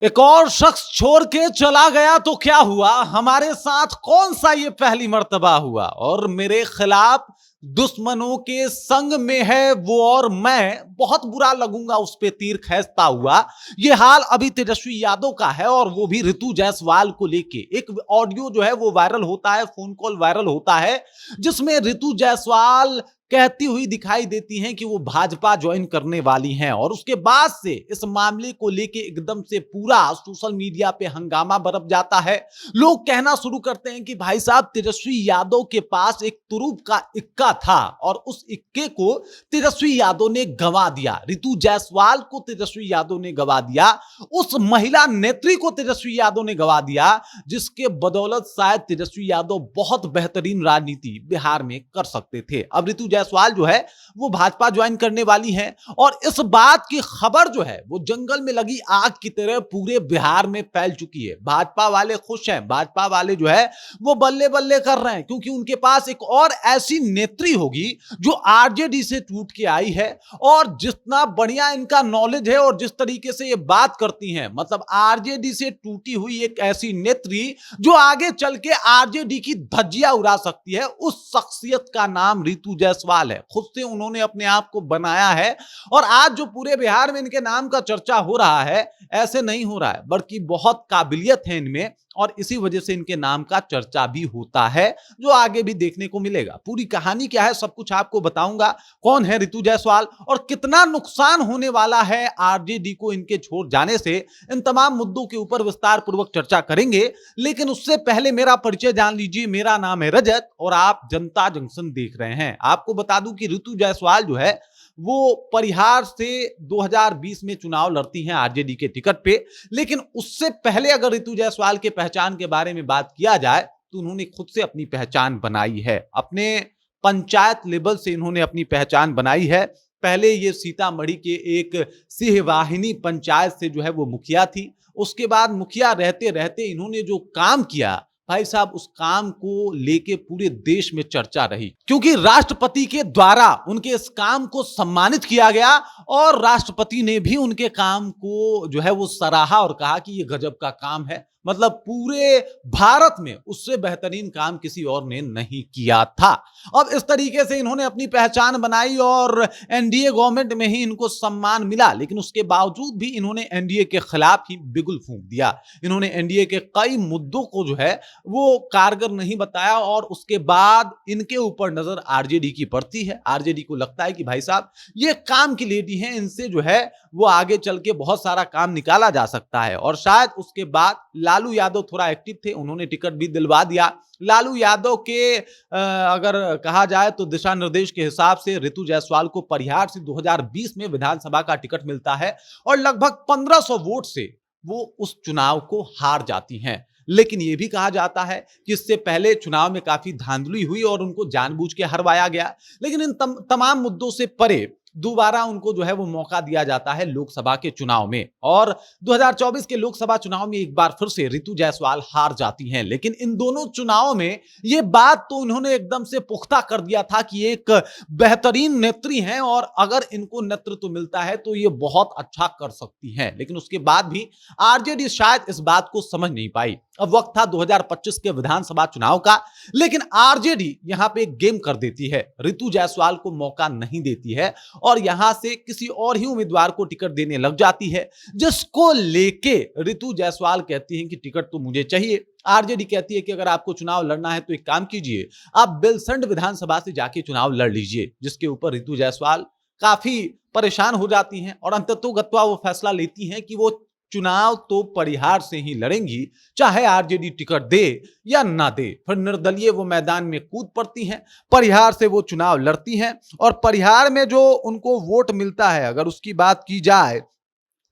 एक और शख्स छोड़ के चला गया तो क्या हुआ, हमारे साथ कौन सा ये पहली मर्तबा हुआ। और मेरे खिलाफ दुश्मनों के संग में है वो, और मैं बहुत बुरा लगूंगा उस पे तीर खींचता हुआ। ये हाल अभी तेजस्वी यादव का है, और वो भी ऋतु जायसवाल को लेके एक ऑडियो जो है वो वायरल होता है, फोन कॉल वायरल होता है, जिसमें ऋतु जायसवाल कहती हुई दिखाई देती हैं कि वो भाजपा ज्वाइन करने वाली हैं। और उसके बाद से इस मामले को लेके एकदम से पूरा सोशल मीडिया पे हंगामा बरप जाता है। लोग कहना शुरू करते हैं कि भाई साहब, तेजस्वी यादव के पास एक तुरुप का इक्का था और उस इक्के को तेजस्वी यादव ने गंवा दिया। ऋतु जायसवाल को तेजस्वी यादव ने गंवा दिया, उस महिला नेत्री को तेजस्वी यादव ने गंवा दिया, जिसके बदौलत शायद तेजस्वी यादव बहुत बेहतरीन राजनीति बिहार में कर सकते थे। अब ऋतु जायसवाल जो है वो भाजपा ज्वाइन करने वाली हैं, और इस बात की खबर जो है वो जंगल में लगी आग की तरह पूरे बिहार में फैल चुकी है। भाजपा वाले खुश हैं, भाजपा वाले जो है वो बल्ले बल्ले कर रहे हैं, क्योंकि उनके पास एक और ऐसी नेत्री होगी जो आरजेडी से टूट के आई है। और जितना बढ़िया इनका नॉलेज है और जिस तरीके से ये बात करती हैं, मतलब आरजेडी से टूटी हुई एक ऐसी नेत्री जो आगे चल के आरजेडी की धज्जियां उड़ा सकती है, उस शख्सियत का नाम ऋतु जायसवाल है। खुद से उन्होंने अपने आप को बनाया है, और आज जो पूरे बिहार में इनके नाम का चर्चा हो रहा है, ऐसे नहीं हो रहा है, बल्कि बहुत काबिलियत है इनमें, और इसी वजह से इनके नाम का चर्चा भी होता है, जो आगे भी देखने को मिलेगा। पूरी कहानी क्या है सब कुछ आपको बताऊंगा। कौन है ऋतु जायसवाल और कितना नुकसान होने वाला है आरजेडी को इनके छोड़ जाने से, इन तमाम मुद्दों के ऊपर विस्तार पूर्वक चर्चा करेंगे। लेकिन उससे पहले मेरा परिचय जान लीजिए। मेरा नाम है रजत और आप जनता जंक्शन देख रहे हैं। आपको बता दूं कि ऋतु जायसवाल जो है वो परिहार से 2020 में चुनाव लड़ती हैं आरजेडी के टिकट पे। लेकिन उससे पहले अगर ऋतु जायसवाल के पहचान के बारे में बात किया जाए तो उन्होंने खुद से अपनी पहचान बनाई है। अपने पंचायत लेवल से इन्होंने अपनी पहचान बनाई है। पहले ये सीतामढ़ी के एक सिंहवाहिनी पंचायत से जो है वो मुखिया थी। उसके बाद मुखिया रहते रहते इन्होंने जो काम किया, भाई साहब, उस काम को लेके पूरे देश में चर्चा रही, क्योंकि राष्ट्रपति के द्वारा उनके इस काम को सम्मानित किया गया, और राष्ट्रपति ने भी उनके काम को जो है वो सराहा और कहा कि ये गजब का काम है। मतलब पूरे भारत में उससे बेहतरीन काम किसी और ने नहीं किया था। अब इस तरीके से इन्होंने अपनी पहचान बनाई और एनडीए गवर्नमेंट में ही इनको सम्मान मिला। लेकिन उसके बावजूद भी इन्होंने एनडीए के खिलाफ ही बिगुल फूंक दिया। इन्होंने एनडीए के कई मुद्दों को जो है वो कारगर नहीं बताया, और उसके बाद इनके ऊपर नजर आरजेडी की पड़ती है। आरजेडी को लगता है कि भाई साहब, ये काम की लेडी हैं, इनसे जो है वो आगे चल के बहुत सारा काम निकाला जा सकता है। और शायद उसके बाद लालू यादव थोड़ा एक्टिव थे, उन्होंने टिकट भी दिलवा दिया। लालू यादव के अगर कहा जाए तो दिशा निर्देश के हिसाब से ऋतु जायसवाल को परिहार से 2020 में विधानसभा का टिकट मिलता है, और लगभग 1500 वोट से वो उस चुनाव को हार जाती हैं। लेकिन यह भी कहा जाता है कि इससे पहले चुनाव में काफी धांधली हुई और उनको जानबूझ के हरवाया गया। लेकिन इन तमाम मुद्दों से परे दोबारा उनको जो है वो मौका दिया जाता है लोकसभा के चुनाव में, और 2024 के लोकसभा चुनाव में एक बार फिर से ऋतु जायसवाल हार जाती हैं। लेकिन इन दोनों चुनावों में ये बात तो उन्होंने एकदम से पुख्ता कर दिया था कि एक बेहतरीन नेत्री हैं, और अगर इनको नेतृत्व मिलता है तो ये बहुत अच्छा कर सकती हैं। लेकिन उसके बाद भी आरजेडी शायद इस बात को समझ नहीं पाई। अब वक्त था 2025 के विधानसभा चुनाव का, लेकिन आरजेडी यहां पे एक गेम कर देती है, ऋतु जायसवाल को मौका नहीं देती है, और यहां से किसी और ही उम्मीदवार को टिकट देने लग जाती है, जिसको लेके ऋतु जायसवाल कहती हैं कि टिकट तो मुझे चाहिए। आरजेडी कहती है कि अगर आपको चुनाव लड़ना है तो एक काम कीजिए, आप बेलसंड विधानसभा से जाके चुनाव लड़ लीजिए। जिसके ऊपर ऋतु जायसवाल काफी परेशान हो जाती हैं, और अंततोगत्वा वो फैसला लेती हैं कि वो चुनाव तो परिहार से ही लड़ेंगी, चाहे आरजेडी टिकट दे या ना दे। फिर निर्दलीय वो मैदान में कूद पड़ती हैं, परिहार से वो चुनाव लड़ती हैं, और परिहार में जो उनको वोट मिलता है, अगर उसकी बात की जाए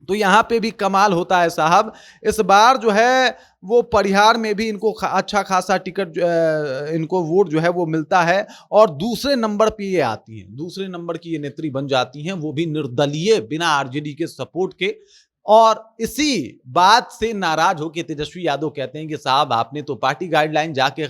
तो यहां पे भी कमाल होता है साहब। इस बार जो है वो परिहार में भी इनको अच्छा खासा टिकट, इनको वोट जो है वो मिलता है, और दूसरे नंबर पे ये आती हैं, दूसरे नंबर की ये नेत्री बन जाती हैं, वो भी निर्दलीय, बिना आरजेडी के सपोर्ट के। और इसी बात से नाराज होकर तेजस्वी यादव कहते हैं कि साहब आपने तो पार्टी गाइडलाइन जाके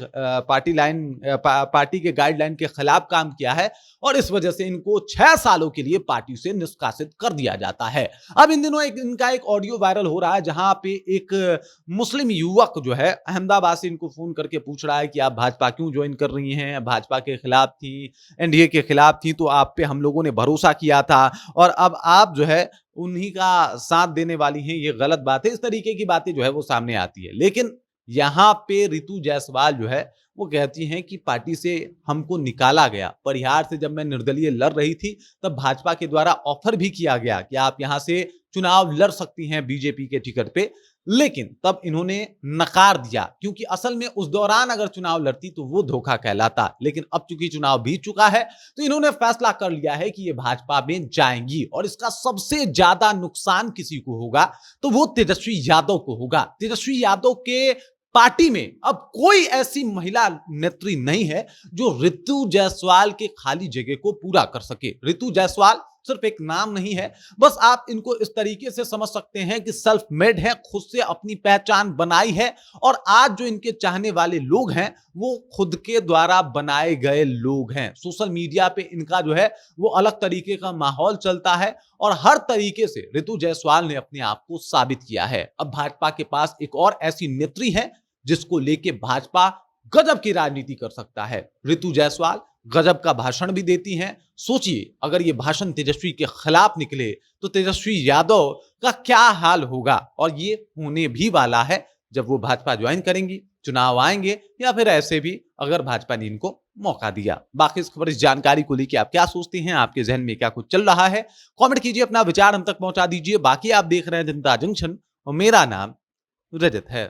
पार्टी के गाइडलाइन के खिलाफ काम किया है और इस वजह से इनको 6 सालों के लिए पार्टी से निष्कासित कर दिया जाता है। अब इन दिनों इनका एक ऑडियो वायरल हो रहा है जहां पे एक मुस्लिम युवक जो है अहमदाबाद से इनको फोन करके पूछ रहा है कि आप भाजपा क्यों ज्वाइन कर रही हैं, भाजपा के खिलाफ थी, एनडीए के खिलाफ थी, तो आप पे हम लोगों ने भरोसा किया था और अब आप जो है उन्हीं का साथ देने वाली हैं, ये गलत बात है। इस तरीके की बातें जो है वो सामने आती है। लेकिन यहां पे रितु जायसवाल जो है वो कहती हैं कि पार्टी से हमको निकाला गया। परिहार से जब मैं निर्दलीय लड़ रही थी तब भाजपा के द्वारा ऑफर भी किया गया कि आप यहां से चुनाव लड़ सकती हैं बीजेपी के टिकट पे, लेकिन तब इन्होंने नकार दिया क्योंकि असल में उस दौरान अगर चुनाव लड़ती तो वो धोखा कहलाता। लेकिन अब चूंकि चुनाव बीत चुका है तो इन्होंने फैसला कर लिया है कि ये भाजपा में जाएंगी और इसका सबसे ज्यादा नुकसान किसी को होगा तो वो तेजस्वी यादव को होगा। तेजस्वी यादव के पार्टी में अब कोई ऐसी महिला नेत्री नहीं है जो रितु जायसवाल के खाली जगह को पूरा कर सके। रितु जायसवाल सिर्फ एक नाम नहीं है, बस आप इनको इस तरीके से समझ सकते हैं कि सेल्फ मेड है, खुद से अपनी पहचान बनाई है और आज जो इनके चाहने वाले लोग हैं वो खुद के द्वारा बनाए गए लोग हैं। सोशल मीडिया पे इनका जो है वो अलग तरीके का माहौल चलता है और हर तरीके से रितु जायसवाल ने अपने आप को साबित किया है। अब भाजपा के पास एक और ऐसी नेत्री है जिसको लेके भाजपा गजब की राजनीति कर सकता है। रितु जायसवाल गजब का भाषण भी देती हैं। सोचिए अगर ये भाषण तेजस्वी के खिलाफ निकले तो तेजस्वी यादव का क्या हाल होगा और ये होने भी वाला है जब वो भाजपा ज्वाइन करेंगी, चुनाव आएंगे या फिर ऐसे भी अगर भाजपा ने इनको मौका दिया। बाकी इस खबर, इस जानकारी को लेकर आप क्या सोचते हैं, आपके जहन में क्या कुछ चल रहा है, कमेंट कीजिए, अपना विचार हम तक पहुंचा दीजिए। बाकी आप देख रहे हैं जनता जंक्शन और मेरा नाम रजत है।